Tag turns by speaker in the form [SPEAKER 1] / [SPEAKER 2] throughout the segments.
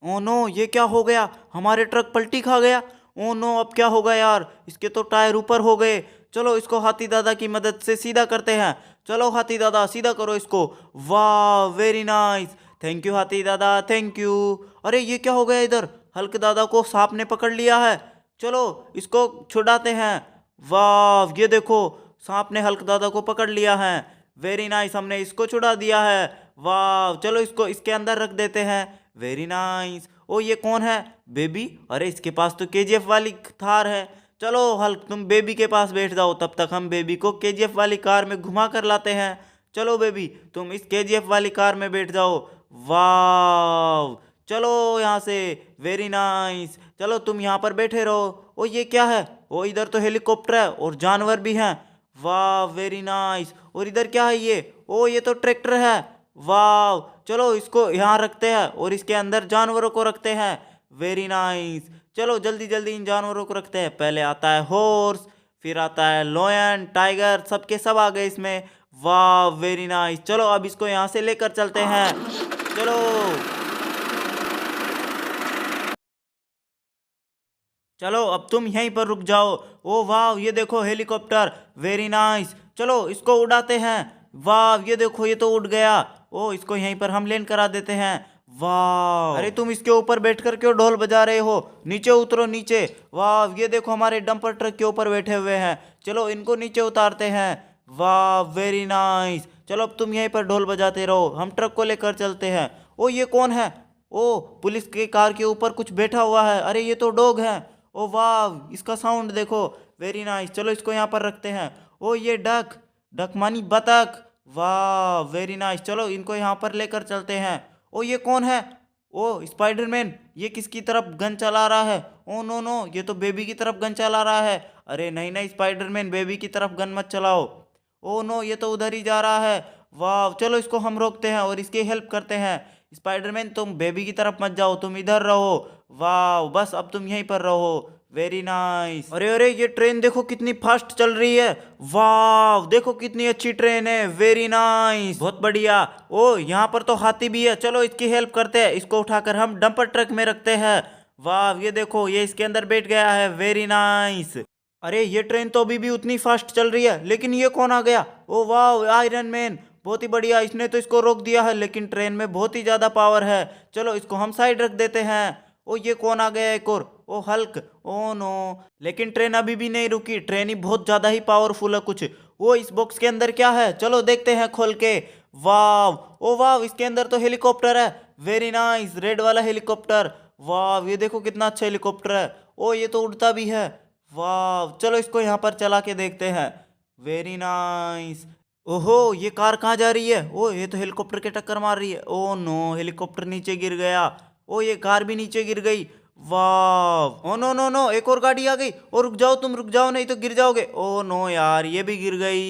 [SPEAKER 1] Oh no, ये क्या हो गया? हमारे ट्रक पलटी खा गया। ओ नो, अब क्या होगा यार? इसके तो टायर ऊपर हो गए। चलो इसको हाथी दादा की मदद से सीधा करते हैं। चलो हाथी दादा, सीधा करो इसको। वाह, वेरी नाइस। थैंक यू हाथी दादा, थैंक यू। अरे ये क्या हो गया इधर? हल्क दादा को सांप ने पकड़ लिया है। चलो इसको छुड़ाते हैं। वाह, ये देखो, सांप ने हल्क दादा को पकड़ लिया है। वेरी नाइस, हमने इसको छुड़ा दिया है। वाह, चलो इसको इसके अंदर रख देते हैं। Very nice. ओ ये कौन है? बेबी? अरे इसके पास तो केजीएफ वाली थार है। चलो हल्क, तुम बेबी के पास बैठ जाओ, तब तक हम बेबी को केजीएफ वाली कार में घुमा कर लाते हैं। चलो बेबी, तुम इस केजीएफ वाली कार में बैठ जाओ। वाह, चलो यहाँ से। Very nice. चलो तुम यहाँ पर बैठे रहो। ओ ये क्या है? ओ इधर तो हेलीकॉप्टर है और जानवर भी हैं। वाह, वेरी नाइस। और इधर क्या है ये? ओ ये तो ट्रैक्टर है। वाह, चलो इसको यहाँ रखते हैं और इसके अंदर जानवरों को रखते हैं। Very nice. चलो जल्दी जल्दी इन जानवरों को रखते हैं। पहले आता है हॉर्स, फिर आता है लॉयन, टाइगर, सबके सब आ गए इसमें। वाह, वेरी नाइस। चलो अब इसको यहाँ से लेकर चलते हैं। चलो। चलो अब तुम यहीं पर रुक जाओ। ओ वाह, ये देखो हेलीकॉप्टर। Very nice. चलो इसको उड़ाते हैं। वाह, ये देखो, ये तो उड़ गया। ओ इसको यहीं पर हम लैंड करा देते हैं। वाह, अरे तुम इसके ऊपर बैठकर क्यों ढोल बजा रहे हो? नीचे उतरो, नीचे। वाह, ये देखो, हमारे डंपर ट्रक के ऊपर बैठे हुए हैं। चलो इनको नीचे उतारते हैं। वाह, वेरी नाइस। चलो अब तुम यहीं पर ढोल बजाते रहो, हम ट्रक को लेकर चलते हैं। ओ ये कौन है? ओ पुलिस के कार के ऊपर कुछ बैठा हुआ है। अरे ये तो डॉग है। ओ वाह, इसका साउंड देखो। Very nice. चलो इसको यहाँ पर रखते हैं। ओ ये डक, डक मानी बतख। वाह, वेरी नाइस। चलो इनको यहाँ पर लेकर चलते हैं। ओ ये कौन है? ओ स्पाइडरमैन, ये किसकी तरफ गन चला रहा है? ओ नो नो, ये तो बेबी की तरफ गन चला रहा है। अरे नहीं नहीं स्पाइडरमैन, बेबी की तरफ गन मत चलाओ। ओ नो, ये तो उधर ही जा रहा है। वाह, चलो इसको हम रोकते हैं और इसकी हेल्प करते हैं। स्पाइडरमैन, तुम बेबी की तरफ मत जाओ, तुम इधर रहो। वाह, बस अब तुम यहीं पर रहो। Very nice. अरे अरे, ये ट्रेन देखो कितनी फास्ट चल रही है। वाह, देखो कितनी अच्छी ट्रेन है। वेरी नाइस, बहुत बढ़िया। ओ यहाँ पर तो हाथी भी है। चलो इसकी हेल्प करते हैं, इसको उठाकर हम डंपर ट्रक में रखते हैं। वाह, ये देखो, ये इसके अंदर बैठ गया है। Very nice. अरे ये ट्रेन तो अभी भी उतनी फास्ट चल रही है, लेकिन ये कौन आ गया? ओ वाह, आयरन मैन, बहुत ही बढ़िया। इसने तो इसको रोक दिया है, लेकिन ट्रेन में बहुत ही ज्यादा पावर है। चलो इसको हम साइड रख देते हैं। ओ ये कौन आ गया एक और? ओ हल्क। ओ नो, लेकिन ट्रेन अभी भी नहीं रुकी। ट्रेन ही बहुत ज्यादा ही पावरफुल है कुछ। वो इस बॉक्स के अंदर क्या है? चलो देखते हैं खोल के। वाह, ओ वाह, इसके अंदर तो हेलीकॉप्टर है। वेरी नाइस, रेड वाला हेलीकॉप्टर। वाह, ये देखो कितना अच्छा हेलीकॉप्टर है। ओ ये तो उड़ता भी है। वाह, चलो इसको यहाँ पर चला के देखते हैं। Very nice. ओहो, ये कार कहाँ जा रही है? ओ ये तो हेलीकॉप्टर के टक्कर मार रही है। ओ नो, हेलीकॉप्टर नीचे गिर गया। ओ ये कार भी नीचे गिर गई। वाह, ओ नो नो नो, एक और गाड़ी आ गई। ओ रुक जाओ, तुम रुक जाओ, नहीं तो गिर जाओगे। ओ नो यार, ये भी गिर गई।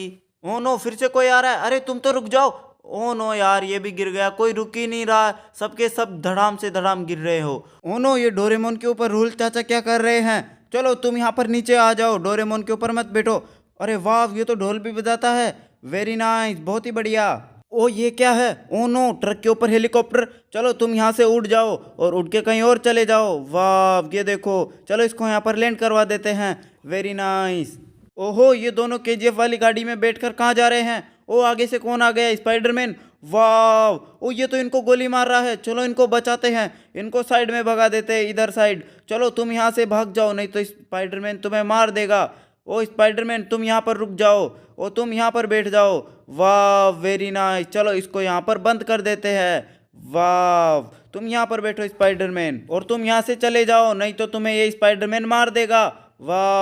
[SPEAKER 1] ओ नो, फिर से कोई आ रहा है। अरे तुम तो रुक जाओ। ओ नो यार, ये भी गिर गया। कोई रुक ही नहीं रहा, सबके सब धड़ाम से धड़ाम गिर रहे हो। ओ नो, ये डोरेमोन के ऊपर रूल चाचा क्या कर रहे हैं? चलो तुम यहाँ पर नीचे आ जाओ, डोरेमोन के ऊपर मत बैठो। अरे वाह, ये तो ढोल भी बजाता है। वेरी नाइस, बहुत ही बढ़िया। ओ ये क्या है? ओ नो, ट्रक के ऊपर हेलीकॉप्टर। चलो तुम यहाँ से उड़ जाओ और उड़ के कहीं और चले जाओ। वाह, ये देखो, चलो इसको यहाँ पर लैंड करवा देते हैं। Very nice. ओहो, ये दोनों केजीएफ वाली गाड़ी में बैठकर कहाँ जा रहे हैं? ओ आगे से कौन आ गया? स्पाइडरमैन। वाह, ओ ये तो इनको गोली मार रहा है। चलो इनको बचाते हैं, इनको साइड में भगा देते हैं, इधर साइड। चलो तुम यहाँ से भाग जाओ, नहीं तो स्पाइडरमैन तुम्हें मार देगा। ओ स्पाइडरमैन, तुम यहाँ पर रुक जाओ। ओ तुम यहाँ पर बैठ जाओ। वाह, वेरी नाइस। चलो इसको यहाँ पर बंद कर देते हैं। वाह, तुम यहाँ पर बैठो स्पाइडरमैन, और तुम यहाँ से चले जाओ, नहीं तो तुम्हें ये स्पाइडरमैन मार देगा। वाह।